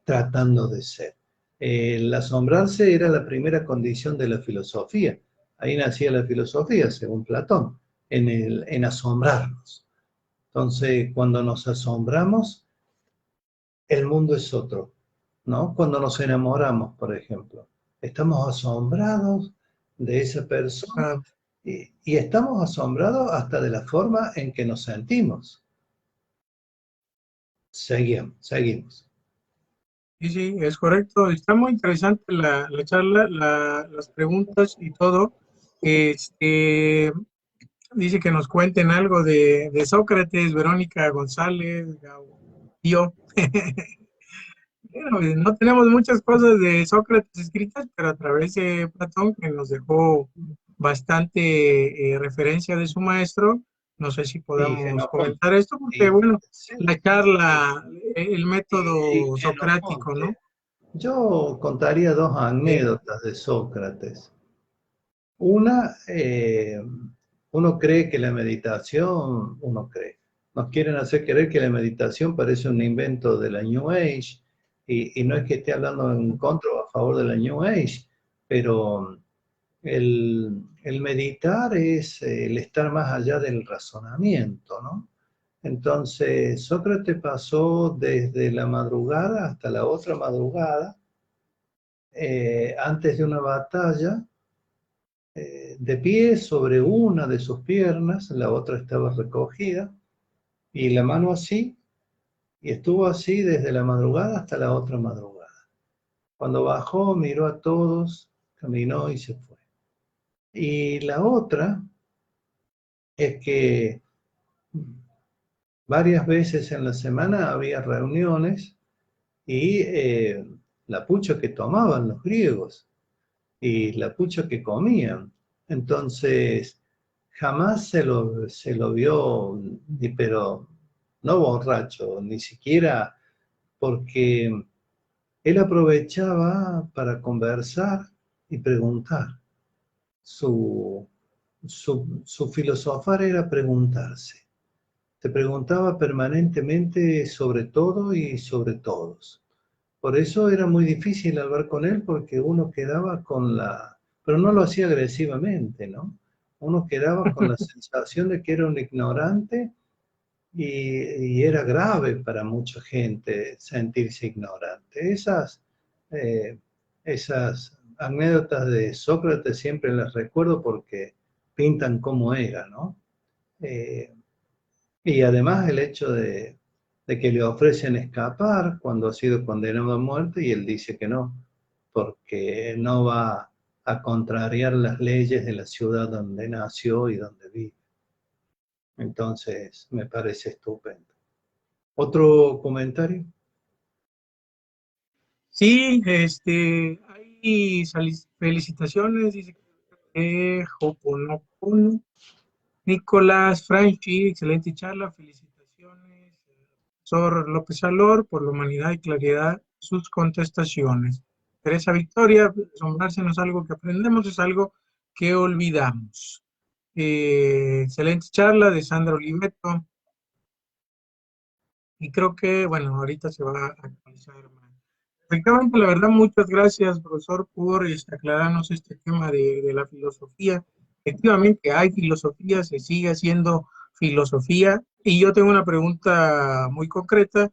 tratando de ser. El asombrarse era la primera condición de la filosofía. Ahí nacía la filosofía, según Platón, en asombrarnos. Entonces, cuando nos asombramos, el mundo es otro, ¿no? Cuando nos enamoramos, por ejemplo, estamos asombrados de esa persona Ah, y estamos asombrados hasta de la forma en que nos sentimos. Seguimos. sí, sí, es correcto. Está muy interesante la charla, las preguntas y todo. Este, dice que nos cuenten algo de Sócrates, Verónica González, yo. Bueno, no tenemos muchas cosas de Sócrates escritas, pero a través de Platón, que nos dejó bastante referencia de su maestro, no sé si Y podamos Xenofón. comentar esto, porque Y, bueno, sí, la charla, el y método socrático, ¿no? Xenofonte. Yo contaría dos Sí. anécdotas de Sócrates. Una, uno cree que la meditación, nos quieren hacer creer que la meditación parece un invento de la New Age, y no es que esté hablando en contra o a favor de la New Age, pero el meditar es el estar más allá del razonamiento, ¿no? Entonces, Sócrates pasó desde la madrugada hasta la otra madrugada, antes de una batalla, de pie sobre una de sus piernas, la otra estaba recogida, y la mano así, y estuvo así desde la madrugada hasta la otra madrugada. Cuando bajó, miró a todos, caminó y se fue. Y la otra es que varias veces en la semana había reuniones y la pucha que tomaban los griegos. y la pucha que comían. Entonces, jamás se lo vio, pero no borracho, ni siquiera porque él aprovechaba para conversar y preguntar. Su, su filosofar era preguntarse. Te preguntaba permanentemente sobre todo y sobre todos. Por eso era muy difícil hablar con él porque uno quedaba con la... Pero no lo hacía agresivamente, ¿no? Uno quedaba con la sensación de que era un ignorante y era grave para mucha gente sentirse ignorante. Eh, esas anécdotas de Sócrates siempre las recuerdo porque pintan cómo era, ¿no? Eh, y además el hecho de que le ofrecen escapar cuando ha sido condenado a muerte y él dice que no, porque no va a contrariar las leyes de la ciudad donde nació y donde vive. Entonces, me parece estupendo. ¿Otro comentario? Sí, hay felicitaciones, dice que Hoponopono. Nicolás Franchi, excelente charla, felicitaciones, profesor López Alor, por la humanidad y claridad de sus contestaciones. Teresa Victoria, asombrarse no es algo que aprendemos, es algo que olvidamos. Excelente charla de Sandra Oliveto, y creo que, bueno, ahorita se va a actualizar más. Efectivamente, la verdad, muchas gracias, profesor, por aclararnos este tema de la filosofía. Efectivamente, hay filosofía, se sigue haciendo filosofía. Y yo tengo una pregunta muy concreta.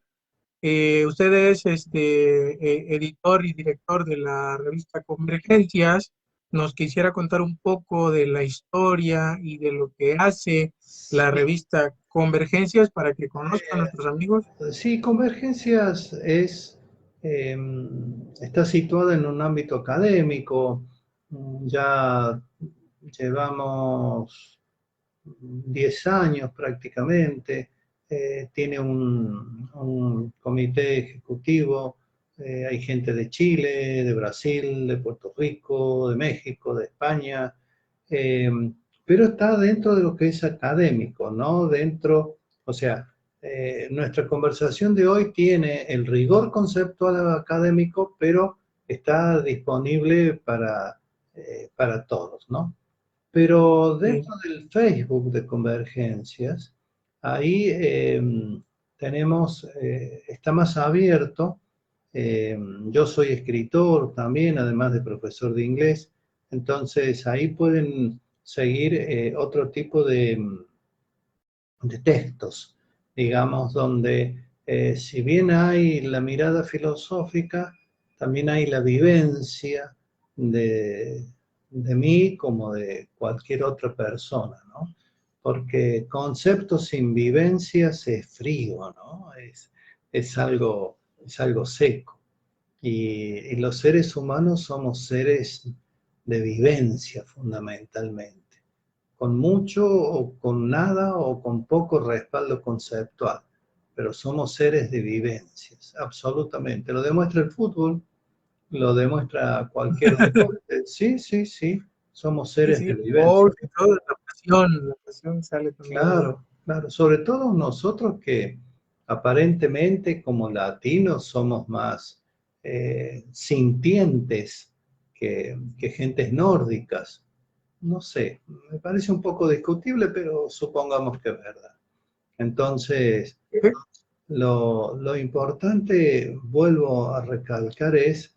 Usted es editor y director de la revista Convergencias. Nos quisiera contar un poco de la historia y de lo que hace la revista Convergencias para que conozcan nuestros amigos. Sí, Convergencias está situada en un ámbito académico. Ya llevamos 10 años prácticamente. Tiene un comité ejecutivo. Hay gente de Chile, de Brasil, de Puerto Rico, de México, de España. eh, pero está dentro de lo que es académico, ¿no? Dentro, o sea, nuestra conversación de hoy tiene el rigor conceptual académico, pero está disponible para todos, ¿no? Pero Sí. dentro del Facebook de Convergencias, ahí está más abierto. Yo soy escritor también, además de profesor de inglés, entonces ahí pueden seguir otro tipo de textos, digamos, donde si bien hay la mirada filosófica, también hay la vivencia de, de mí como de cualquier otra persona, ¿no? Porque concepto sin vivencias es frío, ¿no? Es algo seco. Y los seres humanos somos seres de vivencia fundamentalmente, con mucho o con nada o con poco respaldo conceptual, pero somos seres de vivencias, absolutamente. Lo demuestra el fútbol, lo demuestra cualquier deporte. Sí, sí, sí, somos Sí, seres sí, de el vivencia. golf y todo, la pasión sale también de... Claro, claro. Sobre todo nosotros que aparentemente como latinos somos más sintientes que gentes nórdicas. No sé, me parece un poco discutible, pero supongamos que es verdad. Entonces, lo importante, vuelvo a recalcar, es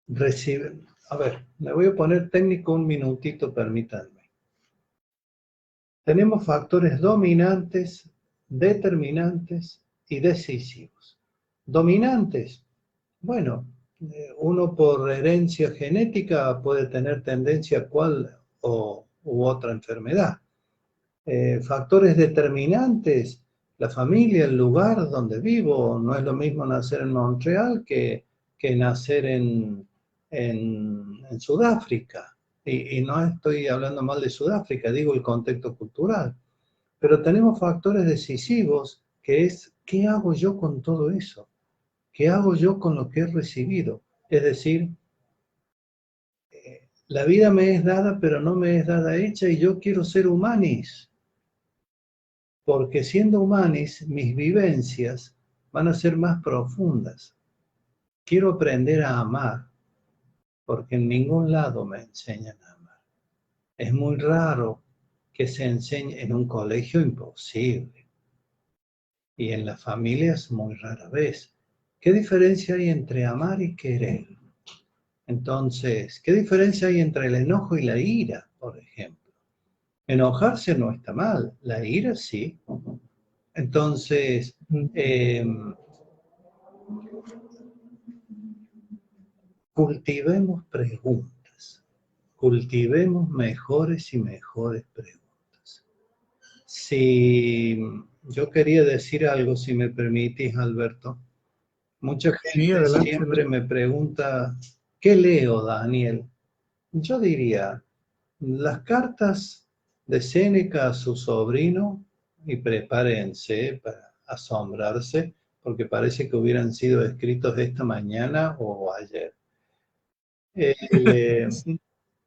recibir. A ver, me voy a poner técnico un minutito, permítanme. Tenemos factores dominantes, determinantes y decisivos. Dominantes, bueno, uno por herencia genética puede tener tendencia a cual u otra enfermedad. Factores determinantes, la familia, el lugar donde vivo. No es lo mismo nacer en Montreal que nacer en Sudáfrica. Y no estoy hablando mal de Sudáfrica, digo el contexto cultural. Pero tenemos factores decisivos que es, ¿qué hago yo con todo eso? ¿qué hago yo con lo que he recibido? Es decir, la vida me es dada, pero no me es dada hecha, y yo quiero ser humanis. Porque siendo humanis, mis vivencias van a ser más profundas. Quiero aprender a amar, porque en ningún lado me enseñan a amar. Es muy raro que se enseñe en un colegio, imposible. Y en las familias muy rara vez. ¿Qué diferencia hay entre amar y querer? Entonces, ¿qué diferencia hay entre el enojo y la ira, por ejemplo? Enojarse no está mal, la ira sí. Entonces, cultivemos preguntas, cultivemos mejores y mejores preguntas. Si yo quería decir algo, si me permitís, Alberto, mucha Sí, gente adelante, siempre adelante. me pregunta, ¿qué leo, Daniel? Yo diría, las cartas de Séneca a su sobrino, y prepárense para asombrarse, porque parece que hubieran sido escritos esta mañana o ayer. Sí.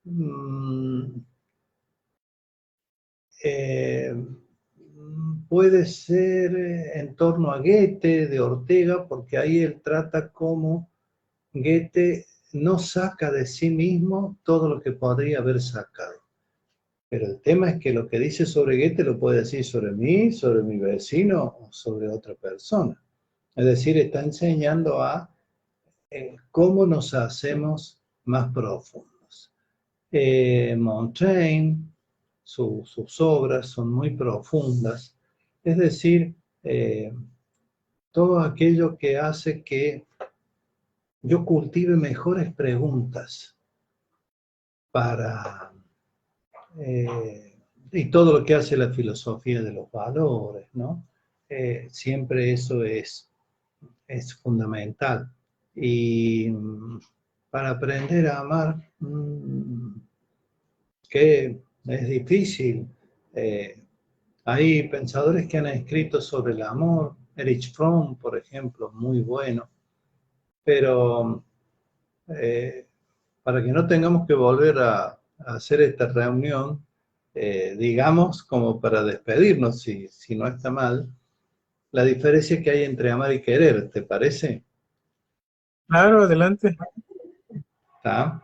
Mm, eh, puede ser en torno a Goethe, de Ortega, porque ahí él trata cómo Goethe no saca de sí mismo todo lo que podría haber sacado. Pero el tema es que lo que dice sobre Goethe lo puede decir sobre mí, sobre mi vecino o sobre otra persona. Es decir, está enseñando a cómo nos hacemos más profundos. Montaigne, sus obras son muy profundas. Es decir, todo aquello que hace que yo cultive mejores preguntas para... y todo lo que hace la filosofía de los valores, ¿no? Siempre eso es fundamental. Y para aprender a amar, que es difícil. Hay pensadores que han escrito sobre el amor, Erich Fromm, por ejemplo, muy bueno, pero para que no tengamos que volver a hacer esta reunión, digamos, como para despedirnos, si no está mal, la diferencia que hay entre amar y querer, ¿te parece? Claro, adelante. ¿Está?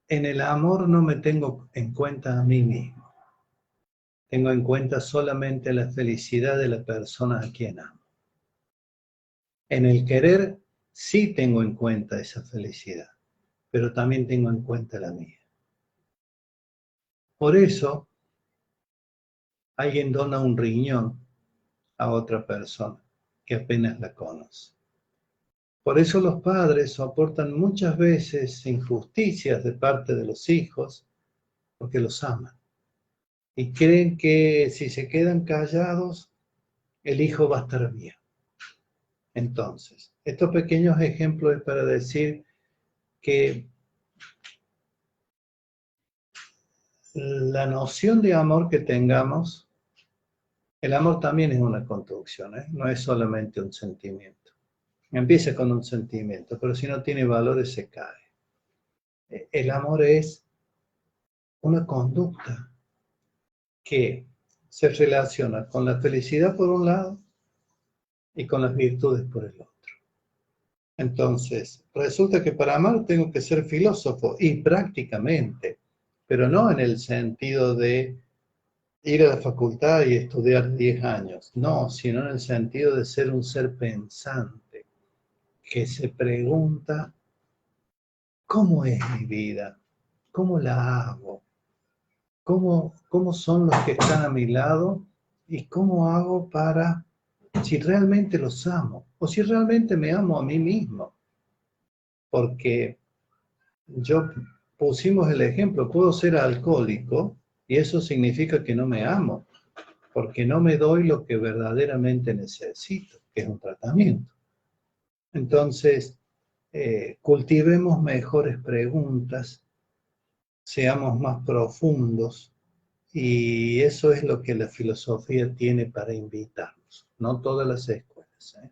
En el amor no me tengo en cuenta a mí mismo. Tengo en cuenta solamente la felicidad de la persona a quien amo. En el querer sí tengo en cuenta esa felicidad, pero también tengo en cuenta la mía. Por eso, alguien dona un riñón a otra persona que apenas la conoce. Por eso los padres soportan muchas veces injusticias de parte de los hijos porque los aman. Y creen que si se quedan callados, el hijo va a estar bien. Entonces, estos pequeños ejemplos es para decir que la noción de amor que tengamos, el amor también es una construcción, ¿eh? No es solamente un sentimiento. Empieza con un sentimiento, pero si no tiene valores se cae. El amor es una conducta que se relaciona con la felicidad por un lado y con las virtudes por el otro. Entonces, resulta que para amar tengo que ser filósofo y prácticamente, pero no en el sentido de ir a la facultad y estudiar 10 años, no, sino en el sentido de ser un ser pensante que se pregunta, ¿cómo es mi vida? ¿Cómo la hago? ¿Cómo son los que están a mi lado? ¿Y cómo hago para, si realmente los amo? O si realmente me amo a mí mismo. Porque yo pusimos el ejemplo, puedo ser alcohólico y eso significa que no me amo, porque no me doy lo que verdaderamente necesito, que es un tratamiento. Entonces, cultivemos mejores preguntas, seamos más profundos, y eso es lo que la filosofía tiene para invitarnos, no todas las escuelas, ¿eh?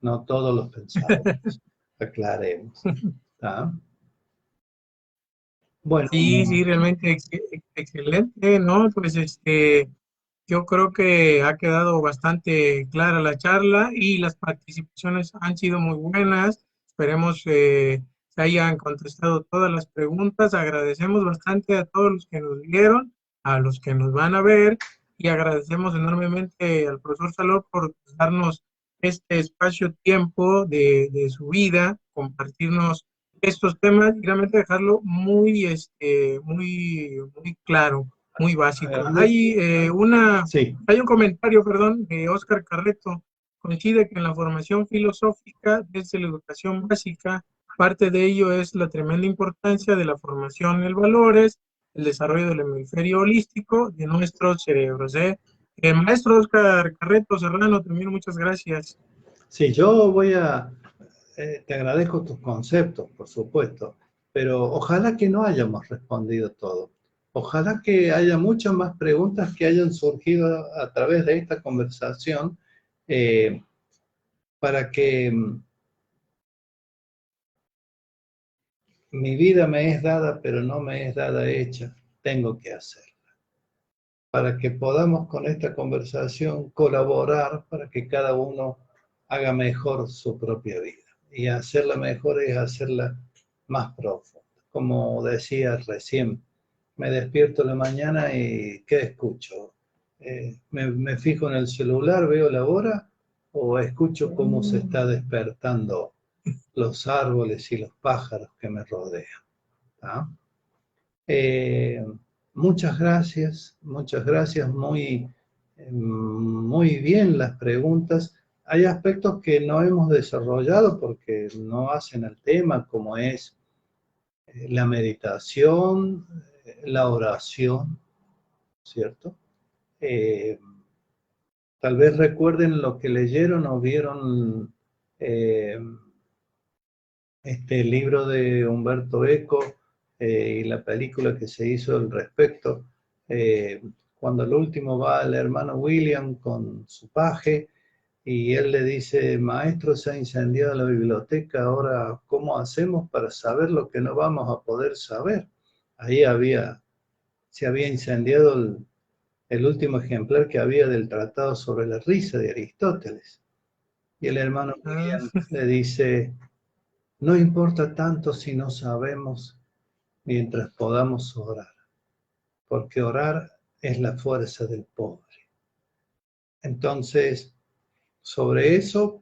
no todos los pensadores. Aclaremos. ¿Tá? Bueno, Sí, sí, realmente excelente, ¿no? Pues yo creo que ha quedado bastante clara la charla y las participaciones han sido muy buenas. Esperemos se hayan contestado todas las preguntas. Agradecemos bastante a todos los que nos vieron, a los que nos van a ver y agradecemos enormemente al profesor Salor por darnos este espacio-tiempo de su vida, compartirnos estos temas y realmente dejarlo muy claro, muy básico. agradezco. Sí, Hay un comentario, perdón, de Óscar Carreto. Coincide que en la formación filosófica, desde la educación básica, parte de ello es la tremenda importancia de la formación en valores, el desarrollo del hemisferio holístico de nuestros cerebros. El maestro Óscar Carreto Serrano, también muchas gracias. sí, yo voy a... te agradezco tus conceptos, por supuesto, pero ojalá que no hayamos respondido todo. Ojalá que haya muchas más preguntas que hayan surgido a través de esta conversación eh, para que mi vida me es dada, pero no me es dada hecha, tengo que hacerla. Para que podamos con esta conversación colaborar para que cada uno haga mejor su propia vida. Y hacerla mejor es hacerla más profunda. Como decía recién, me despierto en la mañana y ¿qué escucho? Me fijo en el celular, veo la hora o escucho cómo se está despertando los árboles y los pájaros que me rodean. ¿Ah? Eh, muchas gracias, muy bien las preguntas. Hay aspectos que no hemos desarrollado porque no hacen el tema, como es la meditación, la oración, ¿cierto? Eh, Tal vez recuerden lo que leyeron o vieron eh, este libro de Humberto Eco y la película que se hizo al respecto, cuando al último va el hermano William con su paje y él le dice, maestro, se ha incendiado la biblioteca, ahora ¿cómo hacemos para saber lo que no vamos a poder saber? Ahí se había incendiado el último ejemplar que había del Tratado sobre la risa de Aristóteles. Y el hermano William le dice, no importa tanto si no sabemos mientras podamos orar, porque orar es la fuerza del pobre. Entonces, sobre eso,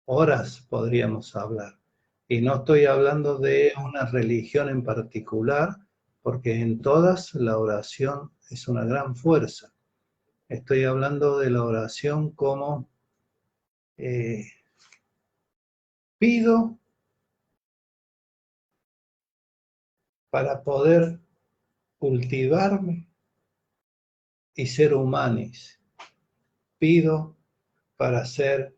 horas podríamos hablar. Y no estoy hablando de una religión en particular, porque en todas la oración es una gran fuerza. Estoy hablando de la oración como eh, pido para poder cultivarme y ser humanis. Pido para ser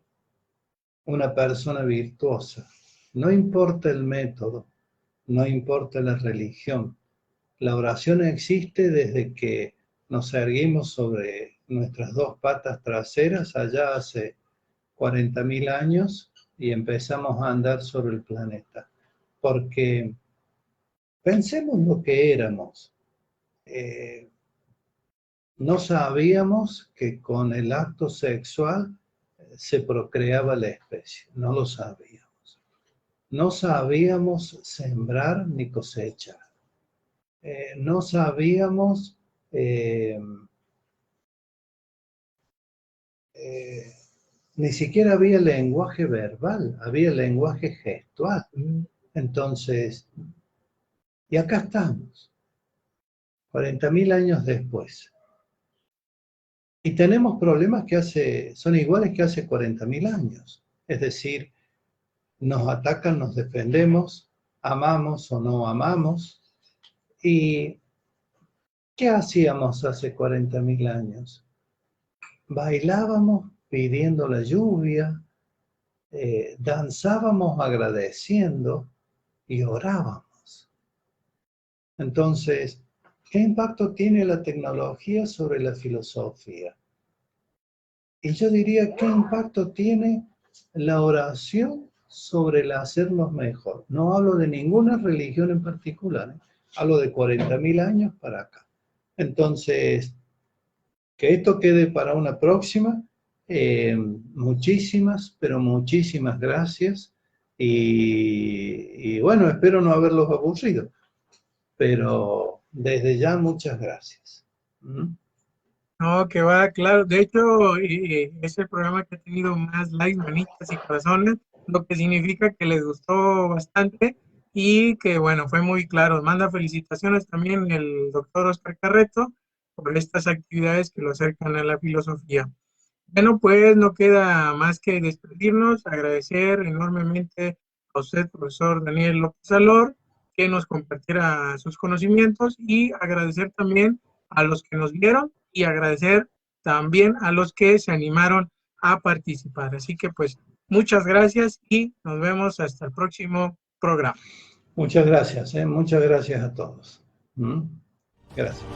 una persona virtuosa. No importa el método, no importa la religión. La oración existe desde que nos erguimos sobre nuestras dos patas traseras allá hace 40.000 años y empezamos a andar sobre el planeta. Porque pensemos lo que éramos. No sabíamos que con el acto sexual se procreaba la especie, no lo sabíamos. No sabíamos sembrar ni cosechar. No sabíamos eh, eh, ni siquiera había lenguaje verbal, había lenguaje gestual. Entonces, y acá estamos, 40.000 años después. Y tenemos problemas que son iguales que hace 40.000 años. Es decir, nos atacan, nos defendemos, amamos o no amamos. ¿Y qué hacíamos hace 40.000 años? Bailábamos pidiendo la lluvia, danzábamos agradeciendo y orábamos. Entonces, ¿qué impacto tiene la tecnología sobre la filosofía? Y yo diría, ¿qué impacto tiene la oración sobre el hacernos mejor. No hablo de ninguna religión en particular, ¿eh? Hablo de 40.000 años para acá. Entonces, que esto quede para una próxima. Muchísimas, pero muchísimas gracias. Y bueno, espero no haberlos aburrido, pero desde ya muchas gracias. ¿Mm? No, que va, claro. De hecho, es el programa que ha tenido más likes, manitas y corazones, lo que significa que les gustó bastante y que, bueno, fue muy claro. Manda felicitaciones también el doctor Oscar Carreto por estas actividades que lo acercan a la filosofía. Bueno, pues no queda más que despedirnos, agradecer enormemente a usted, profesor Daniel López Alor, que nos compartiera sus conocimientos y agradecer también a los que nos vieron y agradecer también a los que se animaron a participar. Así que pues muchas gracias y nos vemos hasta el próximo programa. Muchas gracias a todos. ¿Mm? Gracias.